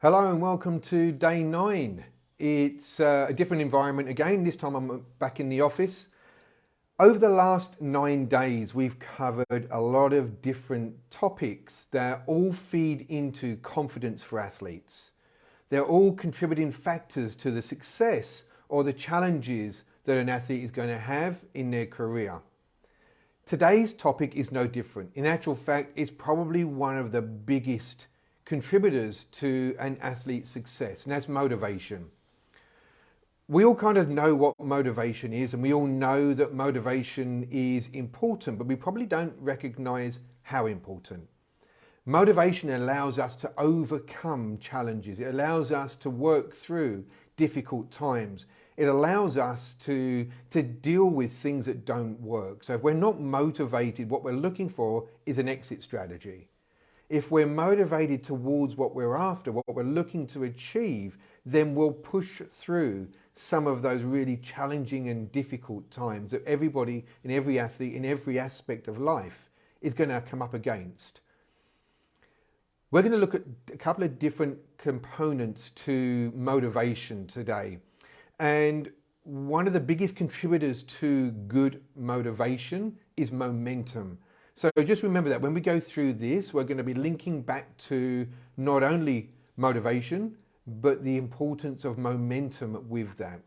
Hello and welcome to day 9. It's a different environment again. This time I'm back in the office. Over the last 9 days, we've covered a lot of different topics that all feed into confidence for athletes. They're all contributing factors to the success or the challenges that an athlete is going to have in their career. Today's topic is no different. In actual fact, it's probably one of the biggest contributors to an athlete's success, and that's motivation. We all kind of know what motivation is, and we all know that motivation is important, but we probably don't recognize how important. Motivation allows us to overcome challenges. It allows us to work through difficult times. It allows us to deal with things that don't work. So if we're not motivated, what we're looking for is an exit strategy. If we're motivated towards what we're after, what we're looking to achieve, then we'll push through some of those really challenging and difficult times that everybody and every athlete in every aspect of life is going to come up against. We're going to look at a couple of different components to motivation today. And one of the biggest contributors to good motivation is momentum. So just remember that when we go through this, we're going to be linking back to not only motivation, but the importance of momentum with that.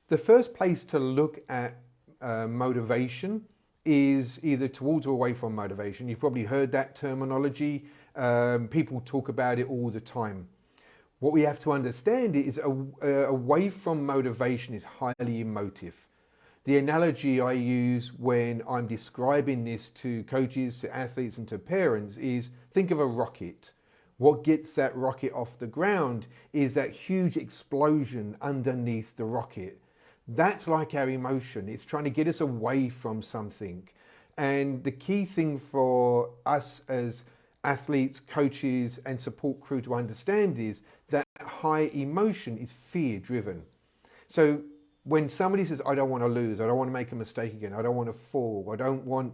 The first place to look at motivation is either towards or away from motivation. You've probably heard that terminology. People talk about it all the time. What we have to understand is away from motivation is highly emotive. The analogy I use when I'm describing this to coaches, to athletes and to parents is think of a rocket. What gets that rocket off the ground is that huge explosion underneath the rocket. That's like our emotion. It's trying to get us away from something. And the key thing for us as athletes, coaches and support crew to understand is that high emotion is fear driven. So when somebody says, I don't want to lose, I don't want to make a mistake again, I don't want to fall, I don't want,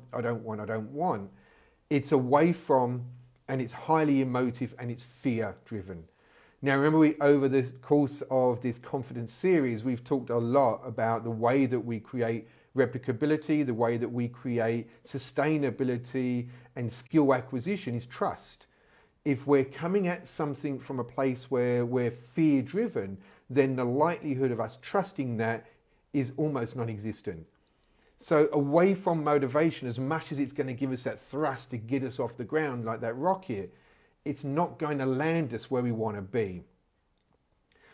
it's away from, and it's highly emotive and it's fear driven. Now remember, over the course of this confidence series, we've talked a lot about the way that we create replicability, the way that we create sustainability and skill acquisition is trust. If we're coming at something from a place where we're fear driven, then the likelihood of us trusting that is almost non-existent. So away from motivation, as much as it's going to give us that thrust to get us off the ground like that rocket, it's not going to land us where we want to be.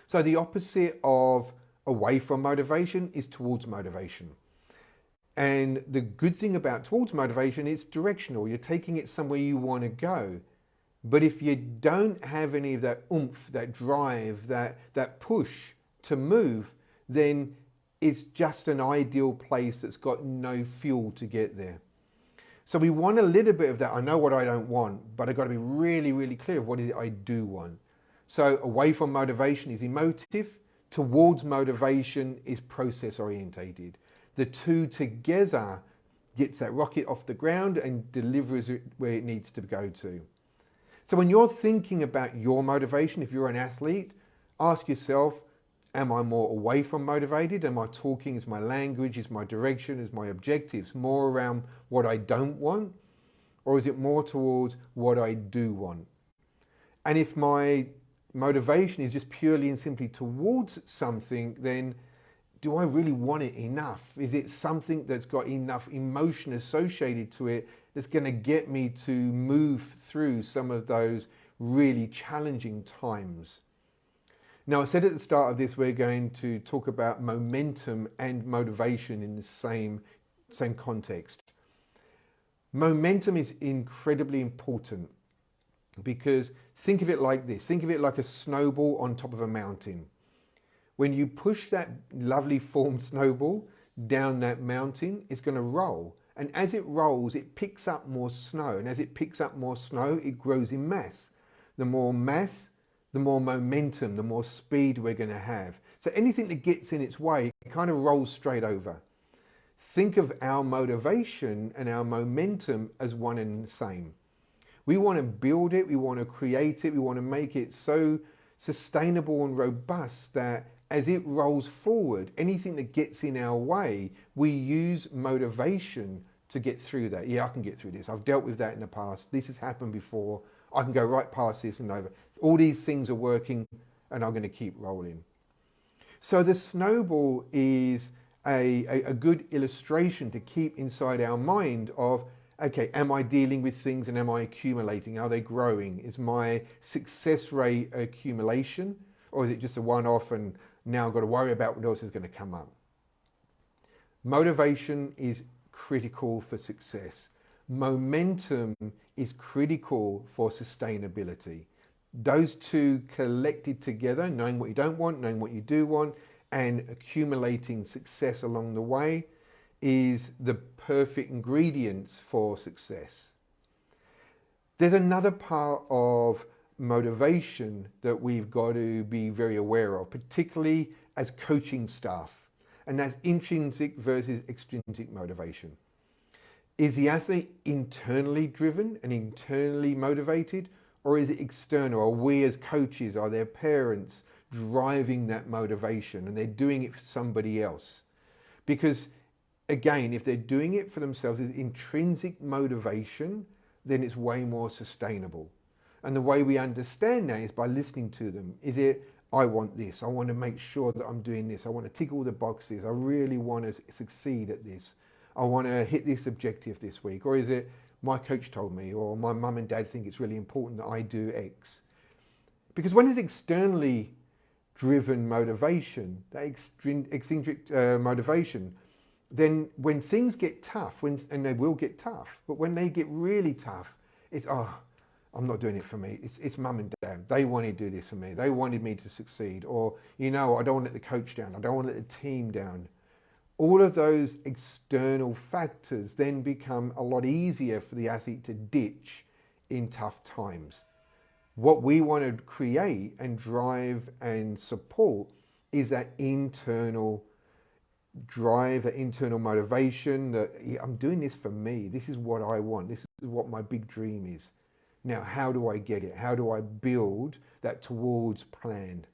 So the opposite of away from motivation is towards motivation. And the good thing about towards motivation, it's directional. You're taking it somewhere you want to go. But if you don't have any of that oomph, that drive, that push to move, then it's just an ideal place that's got no fuel to get there. So we want a little bit of that. I know what I don't want, but I've got to be really, really clear of what it is I do want. So away from motivation is emotive, towards motivation is process orientated. The two together gets that rocket off the ground and delivers it where it needs to go to. So when you're thinking about your motivation, if you're an athlete, ask yourself, am I more away from motivated? Am I talking, is my language, is my direction, is my objectives more around what I don't want? Or is it more towards what I do want? And if my motivation is just purely and simply towards something, then do I really want it enough? Is it something that's got enough emotion associated to it that's going to get me to move through some of those really challenging times? Now, I said at the start of this, we're going to talk about momentum and motivation in the same context. Momentum is incredibly important because think of it like this. Think of it like a snowball on top of a mountain. When you push that lovely formed snowball down that mountain, it's going to roll. And as it rolls, it picks up more snow. And as it picks up more snow, it grows in mass. The more mass, the more momentum, the more speed we're going to have. So anything that gets in its way, it kind of rolls straight over. Think of our motivation and our momentum as one and the same. We want to build it, we want to create it, we want to make it so sustainable and robust that as it rolls forward, anything that gets in our way, we use motivation to get through that. Yeah, I can get through this. I've dealt with that in the past. This has happened before. I can go right past this and over. All these things are working and I'm going to keep rolling. So the snowball is a good illustration to keep inside our mind of, okay, am I dealing with things and am I accumulating? Are they growing? Is my success rate accumulation, or is it just a one-off and now I've got to worry about what else is going to come up? Motivation is critical for success. Momentum is critical for sustainability. Those two collected together, knowing what you don't want, knowing what you do want, and accumulating success along the way, is the perfect ingredients for success. There's another part of motivation that we've got to be very aware of, particularly as coaching staff, and that's intrinsic versus extrinsic motivation. Is the athlete internally driven and internally motivated, or is it external? Are we as coaches, are their parents driving that motivation and they're doing it for somebody else? Because again, if they're doing it for themselves as intrinsic motivation, then it's way more sustainable. And the way we understand that is by listening to them. Is it, I want this, I want to make sure that I'm doing this, I want to tick all the boxes, I really want to succeed at this, I want to hit this objective this week? Or is it, my coach told me, or my mum and dad think it's really important that I do X? Because when it's externally driven motivation, that extrinsic motivation, then when things get tough, and they will get tough, but when they get really tough, it's, oh, I'm not doing it for me. It's mum and dad. They wanted to do this for me. They wanted me to succeed. Or, you know, I don't want to let the coach down. I don't want to let the team down. All of those external factors then become a lot easier for the athlete to ditch in tough times. What we want to create and drive and support is that internal drive, that internal motivation, that yeah, I'm doing this for me. This is what I want. This is what my big dream is. Now, how do I get it? How do I build that towards plan?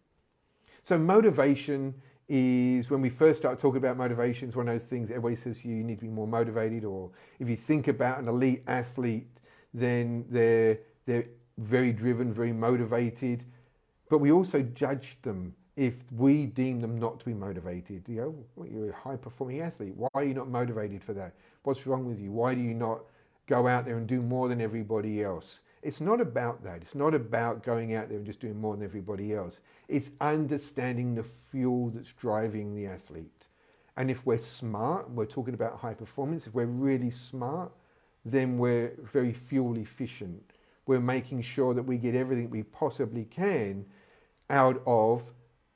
So motivation is, when we first start talking about motivation, it's one of those things everybody says you need to be more motivated, or if you think about an elite athlete, then they're very driven, very motivated, but we also judge them if we deem them not to be motivated. You go, well, you're a high-performing athlete. Why are you not motivated for that? What's wrong with you? Why do you not go out there and do more than everybody else? It's not about that. It's not about going out there and just doing more than everybody else. It's understanding the fuel that's driving the athlete. And if we're smart, we're talking about high performance, if we're really smart, then we're very fuel efficient. We're making sure that we get everything we possibly can out of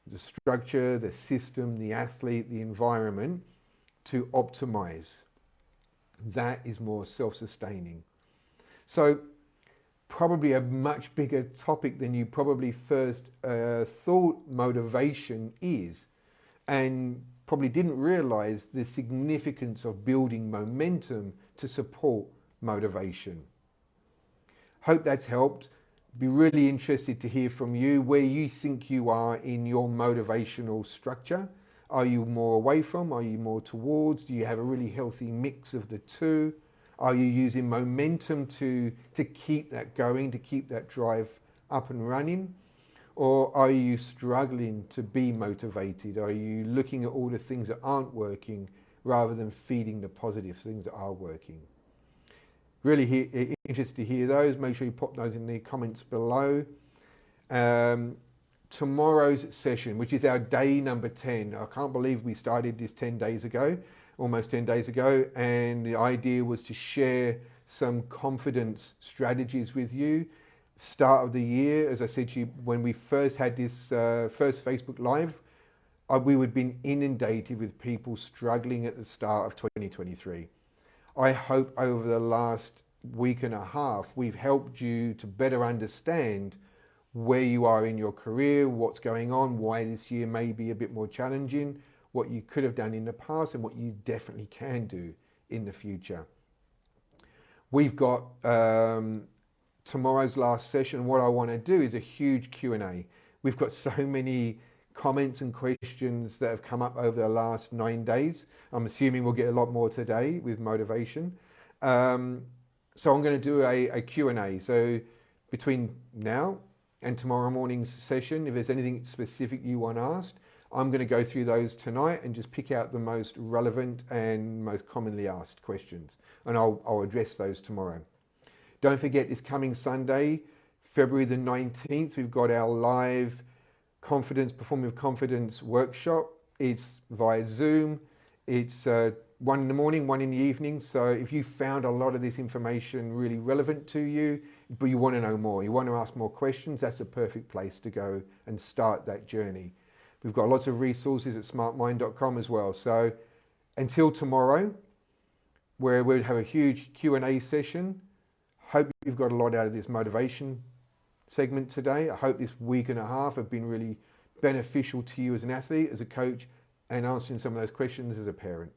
the structure, the system, the athlete, the environment to optimize. That is more self-sustaining. So probably a much bigger topic than you probably first thought motivation is, and probably didn't realize the significance of building momentum to support motivation. Hope that's helped. Be really interested to hear from you where you think you are in your motivational structure. Are you more away from? Are you more towards? Do you have a really healthy mix of the two? Are you using momentum to keep that going, to keep that drive up and running? Or are you struggling to be motivated? Are you looking at all the things that aren't working rather than feeding the positive things that are working? Really interested to hear those. Make sure you pop those in the comments below. Tomorrow's session, which is our day number 10. I can't believe we started this 10 days ago. Almost 10 days ago, and the idea was to share some confidence strategies with you. Start of the year, as I said to you, when we first had this first Facebook Live, we would have been inundated with people struggling at the start of 2023. I hope over the last week and a half, we've helped you to better understand where you are in your career, what's going on, why this year may be a bit more challenging, what you could have done in the past and what you definitely can do in the future. We've got tomorrow's last session, what I want to do is a huge Q&A. We've got so many comments and questions that have come up over the last 9 days. I'm assuming we'll get a lot more today with motivation. So I'm going to do a Q&A. So between now and tomorrow morning's session, if there's anything specific you want asked, I'm going to go through those tonight and just pick out the most relevant and most commonly asked questions. And I'll address those tomorrow. Don't forget, this coming Sunday, February the 19th, we've got our live Performing with Confidence workshop. It's via Zoom. It's 1 in the morning, 1 in the evening. So if you found a lot of this information really relevant to you, but you want to know more, you want to ask more questions, that's a perfect place to go and start that journey. We've got lots of resources at smartmind.com as well. So until tomorrow, where we'll have a huge Q&A session. Hope you've got a lot out of this motivation segment today. I hope this week and a half have been really beneficial to you as an athlete, as a coach, and answering some of those questions as a parent.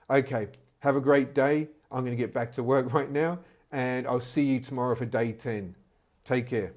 Okay, have a great day. I'm going to get back to work right now, and I'll see you tomorrow for day 10. Take care.